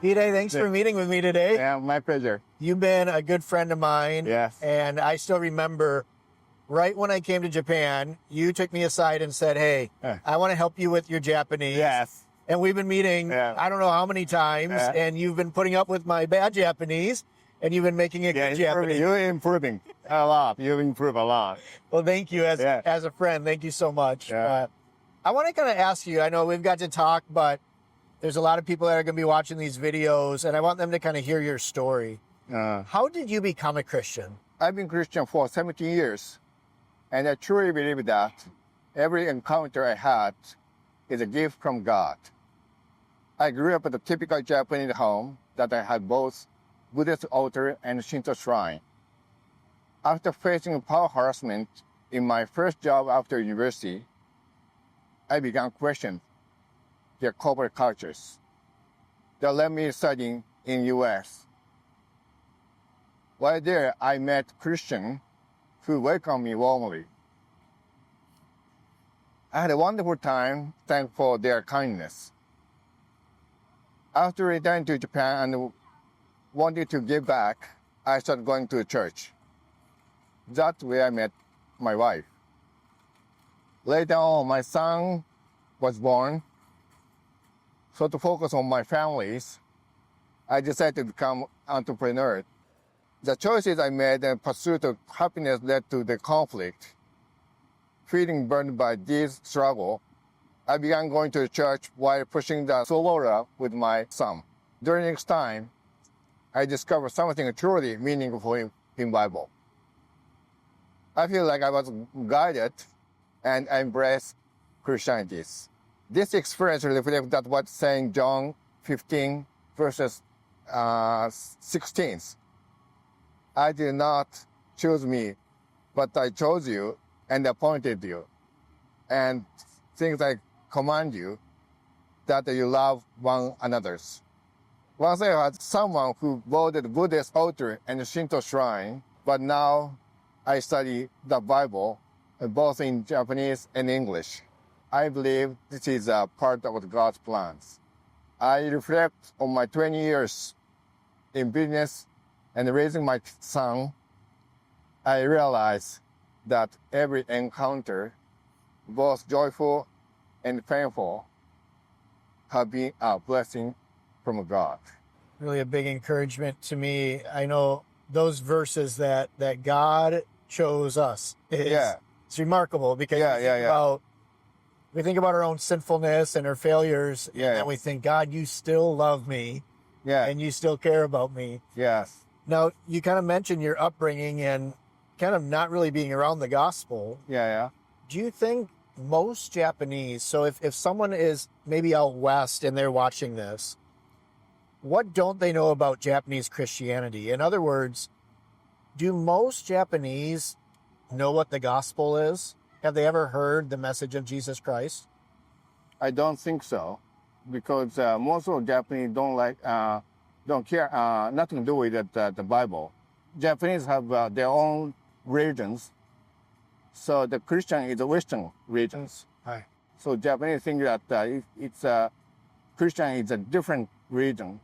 Hide, thanks for meeting with me today. Yeah, my pleasure. You've been a good friend of mine. Yes. And I still remember right when I came to Japan, you took me aside and said, hey, I want to help you with your Japanese. Yes. And we've been meeting, I don't know how many times, and you've been putting up with my bad Japanese, and you've been making it good Japanese. You're improving a lot. You improve a lot. Well, thank you as a friend. Thank you so much. Yeah. I want to kind of ask you, I know we've got to talk, but there's a lot of people that are going to be watching these videos, and I want them to kind of hear your story. How did you become a Christian? I've been Christian for 17 years, and I truly believe that every encounter I had is a gift from God. I grew up at a typical Japanese home that I had both Buddhist altar and Shinto shrine. After facing power harassment in my first job after university, I began questioning their corporate cultures that led me studying in U.S. While there, I met Christians who welcomed me warmly. I had a wonderful time, thankful for their kindness. After returning to Japan and wanting to give back, I started going to church. That's where I met my wife. Later on, my son was born. So to focus on my families, I decided to become an entrepreneur. The choices I made and pursuit of happiness led to the conflict. Feeling burned by this struggle, I began going to church while pushing the stroller with my son. During this time, I discovered something truly meaningful in Bible. I feel like I was guided and I embraced Christianity. This experience reflects that what saying John 15 verses 16. I did not choose me, but I chose you and appointed you. And things I command you, that you love one another. Once I had someone who voted Buddhist altar and Shinto shrine, but now I study the Bible both in Japanese and English. I believe this is a part of God's plans. I reflect on my 20 years in business and raising my son. I realize that every encounter, both joyful and painful, have been a blessing from God. Really a big encouragement to me. I know those verses that God chose us. It's remarkable because we think about our own sinfulness and our failures, and we think, God, you still love me, and you still care about me. Yes. Now, you kind of mentioned your upbringing and kind of not really being around the gospel. Do you think most Japanese, so if someone is maybe out west and they're watching this, what don't they know about Japanese Christianity? In other words, do most Japanese know what the gospel is? Have they ever heard the message of Jesus Christ? I don't think so, because most of Japanese don't care, nothing to do with the Bible. Japanese have their own religions, so the Christian is the Western religions. So Japanese think that it's Christian is a different religion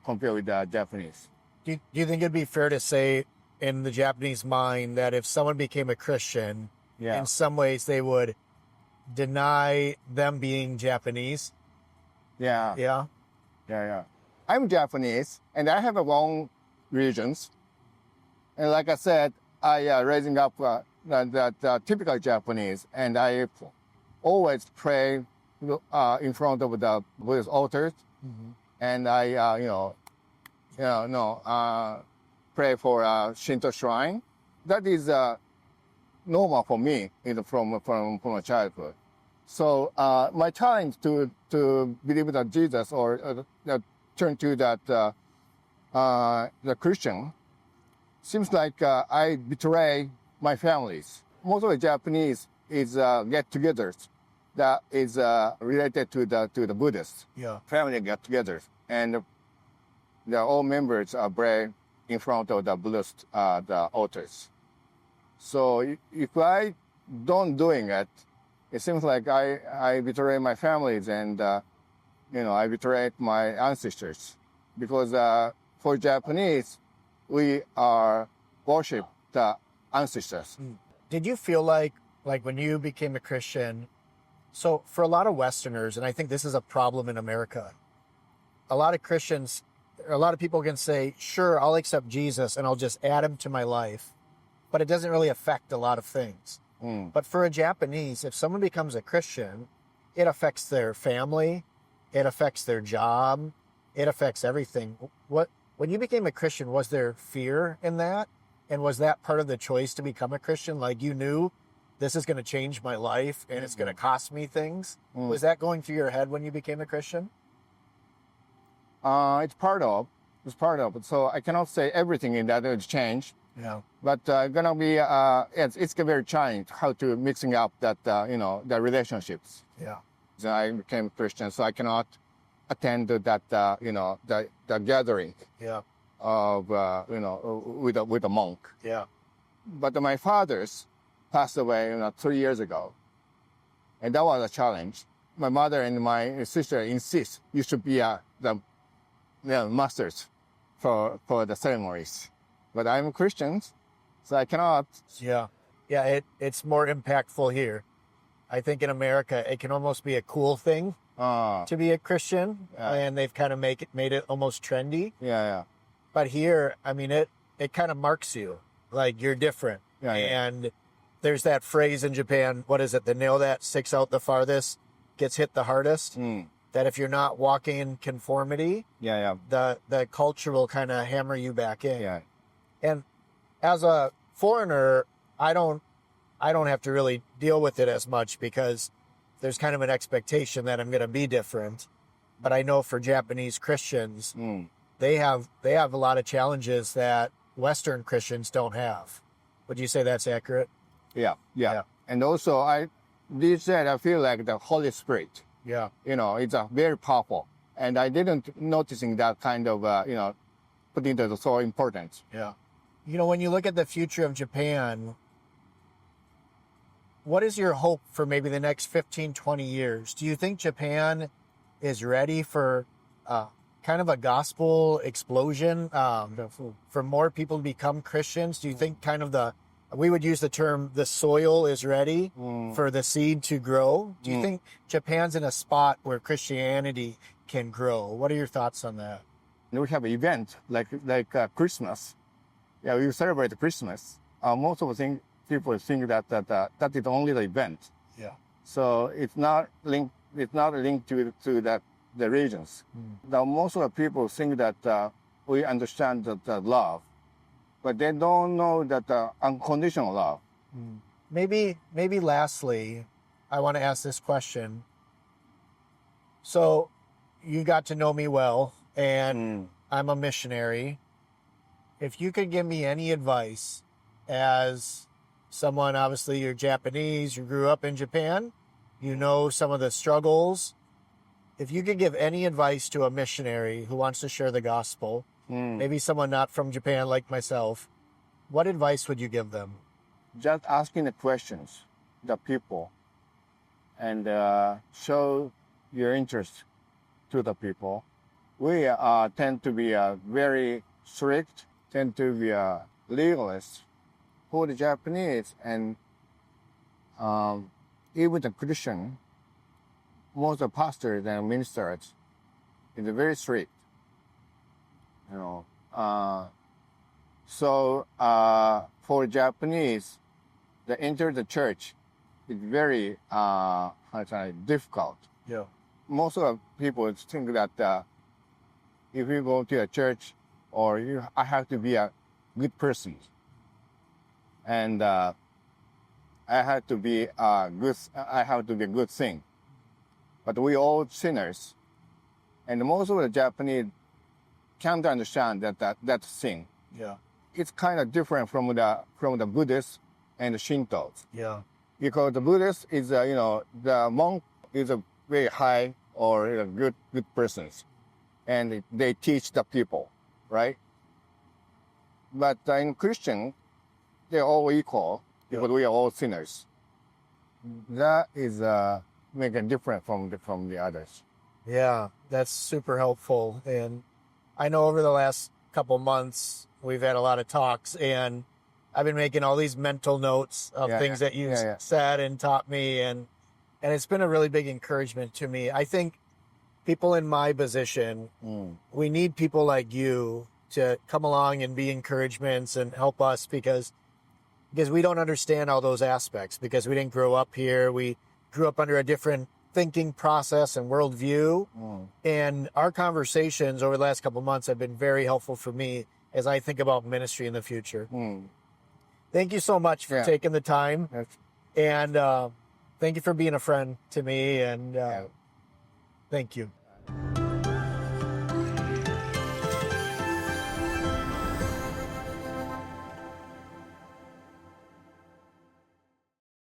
compared with the Japanese. Do you think it'd be fair to say in the Japanese mind that if someone became a Christian, in some ways they would deny them being Japanese? Yeah. I'm Japanese, and I have a own religions. And like I said, I raising up the typical Japanese, and I always pray in front of the Buddhist altars, and I pray for Shinto shrine. That is normal for me from a childhood. So my challenge to believe that Jesus or turn to that the Christian seems like I betray my families. Most of the Japanese is get-togethers that is related to the Buddhists. Family get-togethers, and all members are pray in front of the Buddhist the altars. So if I don't doing it, it seems like I betray my families, and I betrayed my ancestors because for Japanese, we are worship the ancestors. Did you feel like when you became a Christian, so for a lot of Westerners, and I think this is a problem in America, a lot of Christians, a lot of people can say, sure, I'll accept Jesus and I'll just add him to my life, but it doesn't really affect a lot of things. But for a Japanese, if someone becomes a Christian, it affects their family, it affects their job, it affects everything. When you became a Christian, was there fear in that? And was that part of the choice to become a Christian? Like you knew this is going to change my life and it's going to cost me things. Was that going through your head when you became a Christian? It's part of it. So I cannot say everything in that has changed. Yeah. But gonna be it's very challenging how to mixing up that the relationships. Yeah. So I became Christian, so I cannot attend to that the gathering. Yeah. Of with a monk. Yeah. But my father's passed away 3 years ago, and that was a challenge. My mother and my sister insist you should be the masters for the ceremonies. But I'm a Christian, so I cannot. Yeah. Yeah, it's more impactful here. I think in America, it can almost be a cool thing to be a Christian, and they've kind of made it almost trendy. Yeah. But here, I mean, it kind of marks you, like you're different. Yeah. And there's that phrase in Japan, what is it? The nail that sticks out the farthest gets hit the hardest. That if you're not walking in conformity, the culture will kind of hammer you back in. Yeah. And as a foreigner, I don't have to really deal with it as much because there's kind of an expectation that I'm going to be different. But I know for Japanese Christians, they have a lot of challenges that Western Christians don't have. Would you say that's accurate? Yeah. And also, I feel like the Holy Spirit. Yeah. It's very powerful, and I didn't noticing that kind of putting it so important. Yeah. When you look at the future of Japan, what is your hope for maybe the next 15, 20 years? Do you think Japan is ready for kind of a gospel explosion, for more people to become Christians? Do you think kind of we would use the term, the soil is ready for the seed to grow? Do you think Japan's in a spot where Christianity can grow? What are your thoughts on that? We have an event like Christmas. Yeah, we celebrate Christmas. Most of the people think that is only the event. Yeah. So it's not linked. It's not linked to the regions. Now most of the people think that we understand the love, but they don't know that unconditional love. Maybe lastly, I want to ask this question. So you got to know me well, and I'm a missionary. If you could give me any advice as someone, obviously you're Japanese, you grew up in Japan, you know some of the struggles. If you could give any advice to a missionary who wants to share the gospel, maybe someone not from Japan like myself, what advice would you give them? Just asking the questions, the people, and show your interest to the people. We tend to be very strict, tend to be legalist for the Japanese, and even the Christian. Most of the pastors and ministers is very strict, So for Japanese, to enter the church is very difficult. Yeah. Most of the people think that if you go to a church, I have to be a good person, and I have to be a good thing. But we all sinners, and most of the Japanese can't understand that thing. Yeah. It's kind of different from the Buddhists and the Shintos. Yeah. Because the Buddhist is the monk is a very high or a good persons, and they teach the people, right? But in Christian, they're all equal because we are all sinners. That is make a difference from the others. Yeah, that's super helpful. And I know over the last couple months, we've had a lot of talks, and I've been making all these mental notes of things that you've said and taught me. And it's been a really big encouragement to me. I think people in my position, we need people like you to come along and be encouragements and help us because we don't understand all those aspects because we didn't grow up here. We grew up under a different thinking process and worldview. And our conversations over the last couple of months have been very helpful for me as I think about ministry in the future. Thank you so much for taking the time. And thank you for being a friend to me. And thank you.